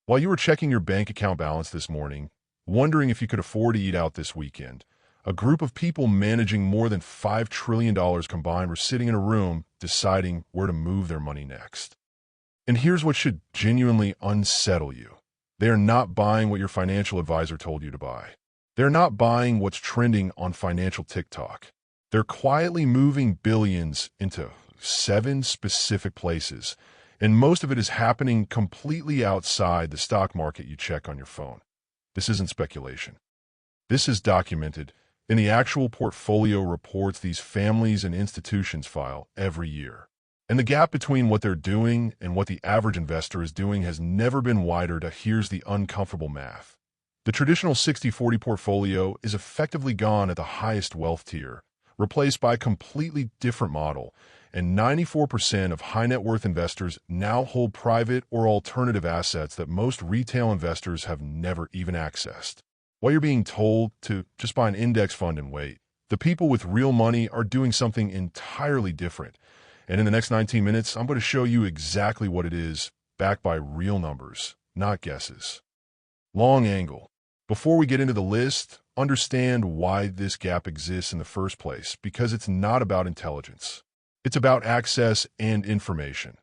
While you were checking your bank account balance this morning, wondering if you could afford to eat out this weekend, a group of people managing more than $5 trillion combined were sitting in a room deciding where to move their money next. And here's what should genuinely unsettle you. They are not buying what your financial advisor told you to buy. They're not buying what's trending on financial TikTok. They're quietly moving billions into 7 specific places, and most of it is happening completely outside the stock market you check on your phone. This isn't speculation. This is documented in the actual portfolio reports these families and institutions file every year. And the gap between what they're doing and what the average investor is doing has never been wider. Here's the uncomfortable math. The traditional 60-40 portfolio is effectively gone at the highest wealth tier, replaced by a completely different model, and 94% of high net worth investors now hold private or alternative assets that most retail investors have never even accessed. While you're being told to just buy an index fund and wait, the people with real money are doing something entirely different. And in the next 19 minutes, I'm going to show you exactly what it is, backed by real numbers, not guesses. Long angle. Before we get into the list, understand why this gap exists in the first place, because it's not about intelligence. It's about access and information.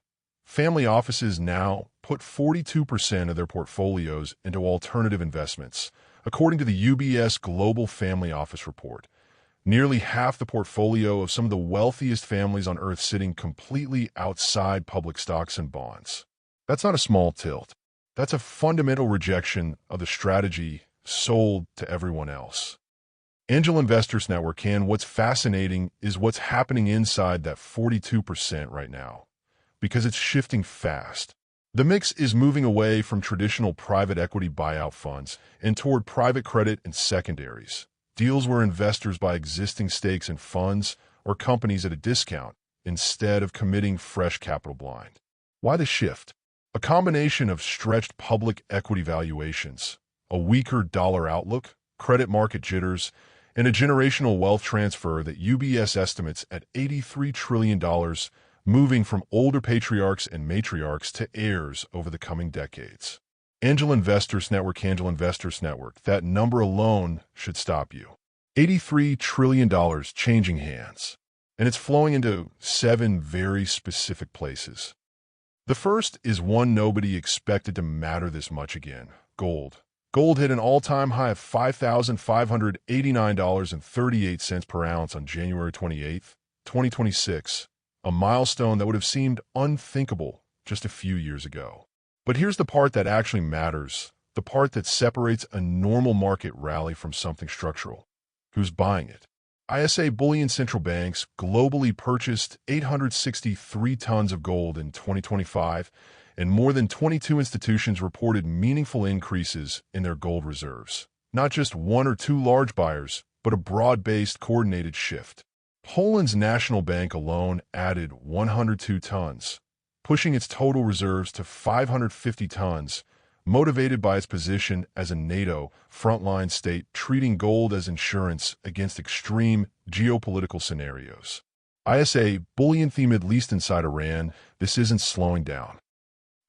Family offices now put 42% of their portfolios into alternative investments, according to the UBS Global Family Office Report. Nearly half the portfolio of some of the wealthiest families on Earth sitting completely outside public stocks and bonds. That's not a small tilt. That's a fundamental rejection of the strategy sold to everyone else. Angel Investors Network what's fascinating is what's happening inside that 42% right now, because it's shifting fast. The mix is moving away from traditional private equity buyout funds and toward private credit and secondaries, deals where investors buy existing stakes in funds or companies at a discount instead of committing fresh capital blind. Why the shift? A combination of stretched public equity valuations, a weaker dollar outlook, credit market jitters, and a generational wealth transfer that UBS estimates at $83 trillion, moving from older patriarchs and matriarchs to heirs over the coming decades. Angel Investors Network, that number alone should stop you. $83 trillion changing hands, and it's flowing into 7 very specific places. The first is one nobody expected to matter this much again: gold. Gold hit an all-time high of $5,589.38 per ounce on January 28, 2026, a milestone that would have seemed unthinkable just a few years ago. But here's the part that actually matters, the part that separates a normal market rally from something structural. Who's buying it? ISA bullion central banks globally purchased 863 tons of gold in 2025, and more than 22 institutions reported meaningful increases in their gold reserves. Not just 1 or 2 large buyers, but a broad-based coordinated shift. Poland's national bank alone added 102 tons, pushing its total reserves to 550 tons, motivated by its position as a NATO frontline state treating gold as insurance against extreme geopolitical scenarios. ISA bullion themed least inside Iran, this isn't slowing down.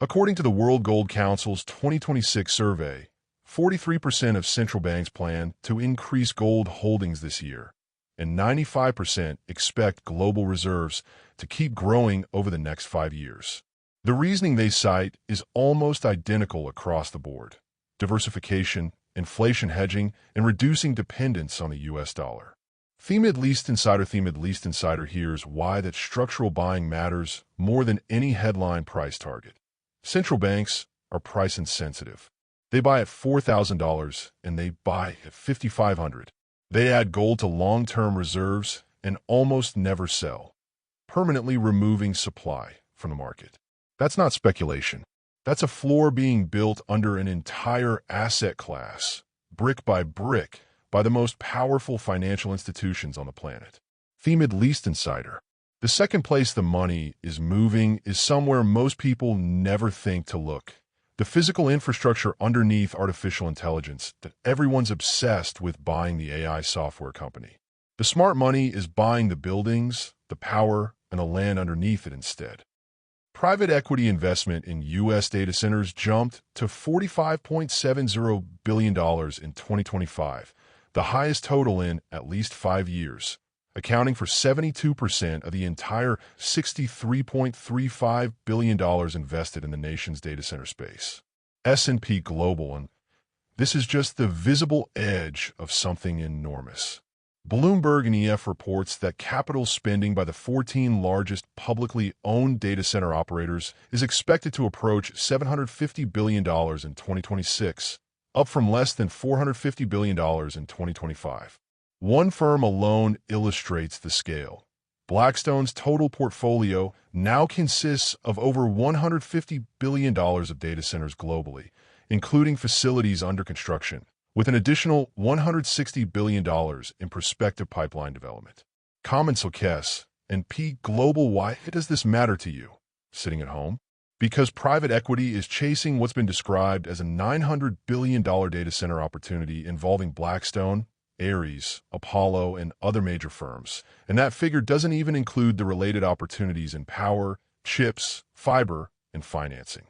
According to the World Gold Council's 2026 survey, 43% of central banks plan to increase gold holdings this year, and 95% expect global reserves to keep growing over the next 5 years. The reasoning they cite is almost identical across the board: diversification, inflation hedging, and reducing dependence on the US dollar. Themed least insider, here's why that structural buying matters more than any headline price target. Central banks are price insensitive. They buy at $4,000 and they buy at $5,500. They add gold to long-term reserves and almost never sell, permanently removing supply from the market. That's not speculation. That's a floor being built under an entire asset class, brick by brick, by the most powerful financial institutions on the planet. Themed least insider. The second place the money is moving is somewhere most people never think to look: the physical infrastructure underneath artificial intelligence that everyone's obsessed with buying the AI software company. The smart money is buying the buildings, the power, and the land underneath it instead. private equity investment in U.S. data centers jumped to $45.70 billion in 2025, the highest total in at least 5 years, accounting for 72% of the entire $63.35 billion invested in the nation's data center space. S&P Global, and this is just the visible edge of something enormous. Bloomberg and EF reports that capital spending by the 14 largest publicly owned data center operators is expected to approach $750 billion in 2026, up from less than $450 billion in 2025. One firm alone illustrates the scale. Blackstone's total portfolio now consists of over $150 billion of data centers globally, including facilities under construction, with an additional $160 billion in prospective pipeline development. Comments Kes and P Global. Why does this matter to you? Sitting at home? Because private equity is chasing what's been described as a $900 billion data center opportunity involving Blackstone, Ares, Apollo, and other major firms, and that figure doesn't even include the related opportunities in power, chips, fiber, and financing.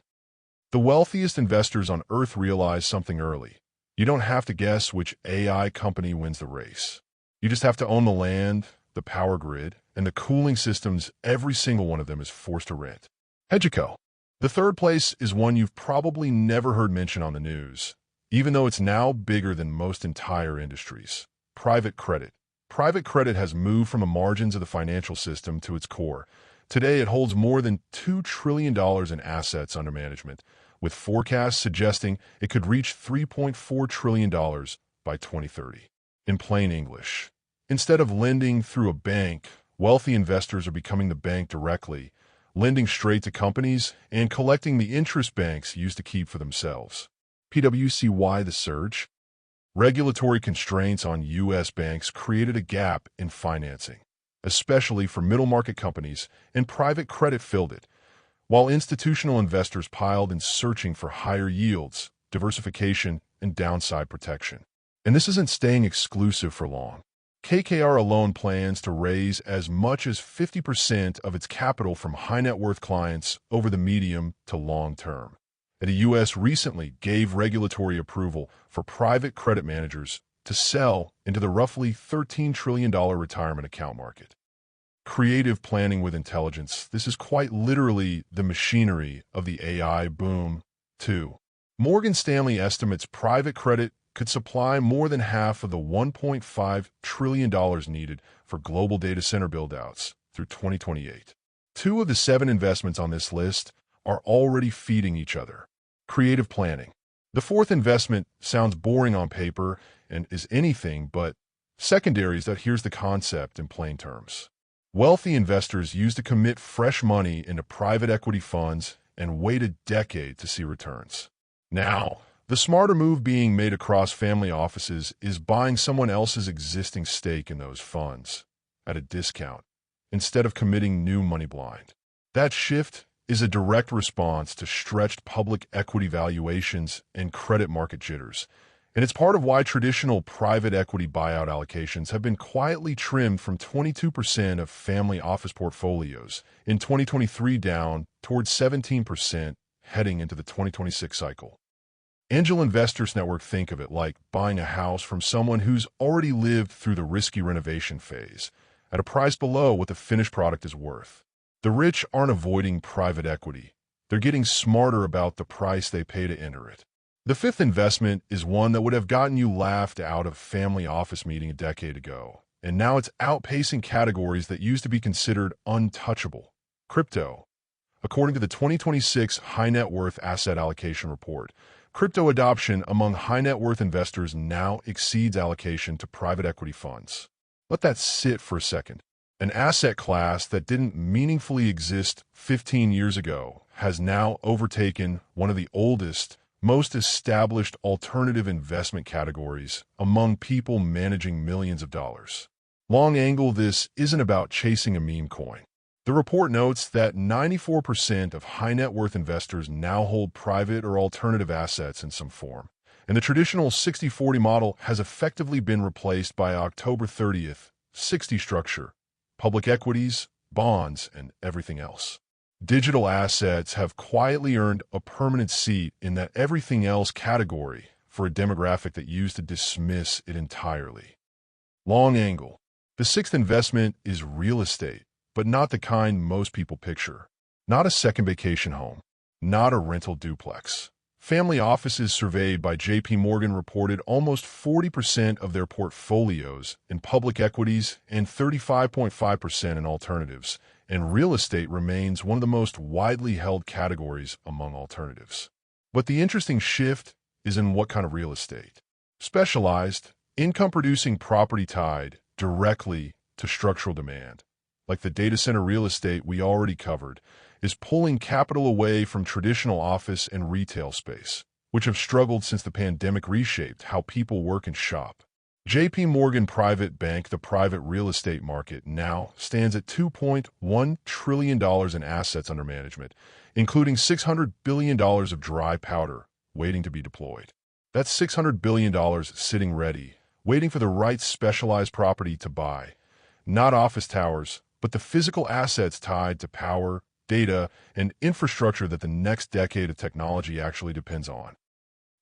The wealthiest investors on Earth realize something early. You don't have to guess which AI company wins the race. You just have to own the land, the power grid, and the cooling systems every single one of them is forced to rent. Hedgeco. The third place is one you've probably never heard mentioned on the news, even though it's now bigger than most entire industries. Private credit. Private credit has moved from the margins of the financial system to its core. Today, it holds more than $2 trillion in assets under management, with forecasts suggesting it could reach $3.4 trillion by 2030. In plain English, instead of lending through a bank, wealthy investors are becoming the bank directly, lending straight to companies and collecting the interest banks used to keep for themselves. PwC. Why the surge? Regulatory constraints on U.S. banks created a gap in financing, especially for middle-market companies, and private credit filled it, while institutional investors piled in searching for higher yields, diversification, and downside protection. And this isn't staying exclusive for long. KKR alone plans to raise as much as 50% of its capital from high-net-worth clients over the medium to long term. And the U.S. recently gave regulatory approval for private credit managers to sell into the roughly $13 trillion retirement account market. Creative planning with intelligence. This is quite literally the machinery of the AI boom, too. Morgan Stanley estimates private credit could supply more than half of the $1.5 trillion needed for global data center buildouts through 2028. 2 of the 7 investments on this list are already feeding each other. Creative planning. The 4th investment sounds boring on paper and is anything but secondaries. That here's the concept in plain terms. Wealthy investors used to commit fresh money into private equity funds and wait a decade to see returns. Now, the smarter move being made across family offices is buying someone else's existing stake in those funds at a discount, instead of committing new money blind. That shift is a direct response to stretched public equity valuations and credit market jitters, and it's part of why traditional private equity buyout allocations have been quietly trimmed from 22% of family office portfolios in 2023 down towards 17% heading into the 2026 cycle. Angel Investors Network think of it like buying a house from someone who's already lived through the risky renovation phase at a price below what the finished product is worth. The rich aren't avoiding private equity. They're getting smarter about the price they pay to enter it. The 5th investment is one that would have gotten you laughed out of a family office meeting a decade ago, and now it's outpacing categories that used to be considered untouchable. Crypto. According to the 2026 High Net Worth Asset Allocation Report, crypto adoption among high-net-worth investors now exceeds allocation to private equity funds. Let that sit for a second. An asset class that didn't meaningfully exist 15 years ago has now overtaken one of the oldest, most established alternative investment categories among people managing millions of dollars. Long angle, this isn't about chasing a meme coin. The report notes that 94% of high-net-worth investors now hold private or alternative assets in some form, and the traditional 60-40 model has effectively been replaced by October 30th, 60 structure, public equities, bonds, and everything else. Digital assets have quietly earned a permanent seat in that everything else category for a demographic that used to dismiss it entirely. Long angle. The sixth investment is real estate, but not the kind most people picture. Not a second vacation home, not a rental duplex. Family offices surveyed by JPMorgan reported almost 40% of their portfolios in public equities and 35.5% in alternatives, and real estate remains one of the most widely held categories among alternatives. But the interesting shift is in what kind of real estate. Specialized, income-producing property tied directly to structural demand, like the data center real estate we already covered, is pulling capital away from traditional office and retail space, which have struggled since the pandemic reshaped how people work and shop. JPMorgan Private Bank, the private real estate market, now stands at $2.1 trillion in assets under management, including $600 billion of dry powder waiting to be deployed. That's $600 billion sitting ready, waiting for the right specialized property to buy. Not office towers, but the physical assets tied to power, data, and infrastructure that the next decade of technology actually depends on.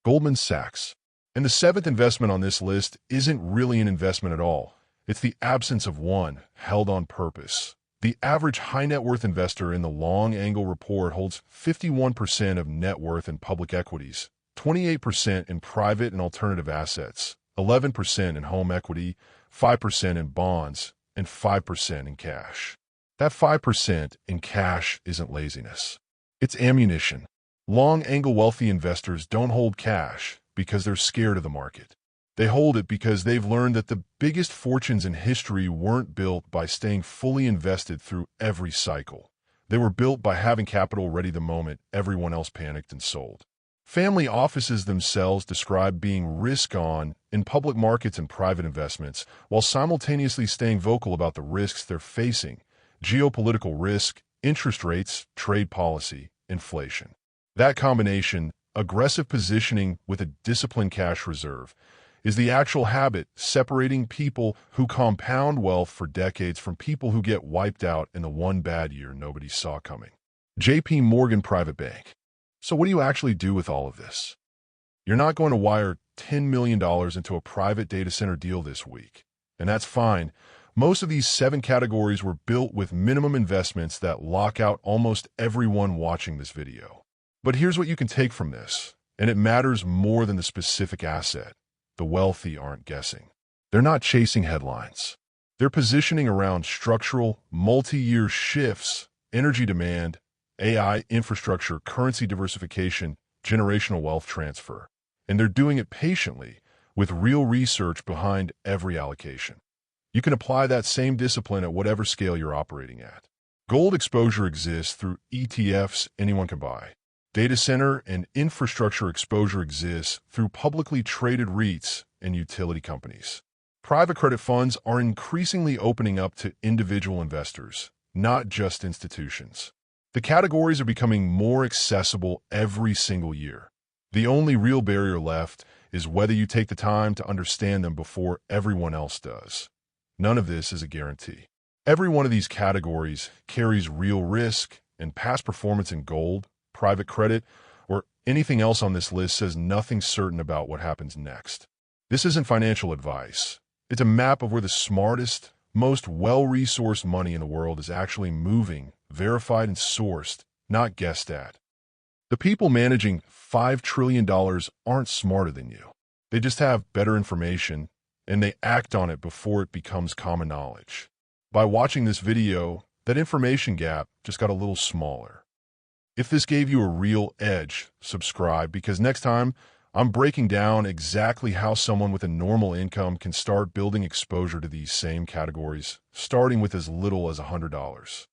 Goldman Sachs. And the seventh investment on this list isn't really an investment at all. It's the absence of one, held on purpose. The average high net worth investor in the long angle report holds 51% of net worth in public equities, 28% in private and alternative assets, 11% in home equity, 5% in bonds, and 5% in cash. That 5% in cash isn't laziness. It's ammunition. Long angle wealthy investors don't hold cash because they're scared of the market. They hold it because they've learned that the biggest fortunes in history weren't built by staying fully invested through every cycle. They were built by having capital ready the moment everyone else panicked and sold. Family offices themselves describe being risk-on in public markets and private investments, while simultaneously staying vocal about the risks they're facing: geopolitical risk, interest rates, trade policy, inflation. That combination, aggressive positioning with a disciplined cash reserve, is the actual habit separating people who compound wealth for decades from people who get wiped out in the one bad year nobody saw coming. JPMorgan Private Bank. So what do you actually do with all of this? You're not going to wire $10 million into a private data center deal this week, and that's fine. Most of these 7 categories were built with minimum investments that lock out almost everyone watching this video. But here's what you can take from this, and it matters more than the specific asset. The wealthy aren't guessing. They're not chasing headlines. They're positioning around structural, multi-year shifts, energy demand, AI infrastructure, currency diversification, generational wealth transfer. And they're doing it patiently, with real research behind every allocation. You can apply that same discipline at whatever scale you're operating at. Gold exposure exists through ETFs anyone can buy. Data center and infrastructure exposure exists through publicly traded REITs and utility companies. Private credit funds are increasingly opening up to individual investors, not just institutions. The categories are becoming more accessible every single year. The only real barrier left is whether you take the time to understand them before everyone else does. None of this is a guarantee. Every one of these categories carries real risk, and past performance in gold, private credit, or anything else on this list says nothing certain about what happens next. This isn't financial advice. It's a map of where the smartest, most well-resourced money in the world is actually moving, verified and sourced, not guessed at. The people managing $5 trillion aren't smarter than you. They just have better information, and they act on it before it becomes common knowledge. By watching this video, that information gap just got a little smaller. If this gave you a real edge, subscribe, because next time I'm breaking down exactly how someone with a normal income can start building exposure to these same categories, starting with as little as $100.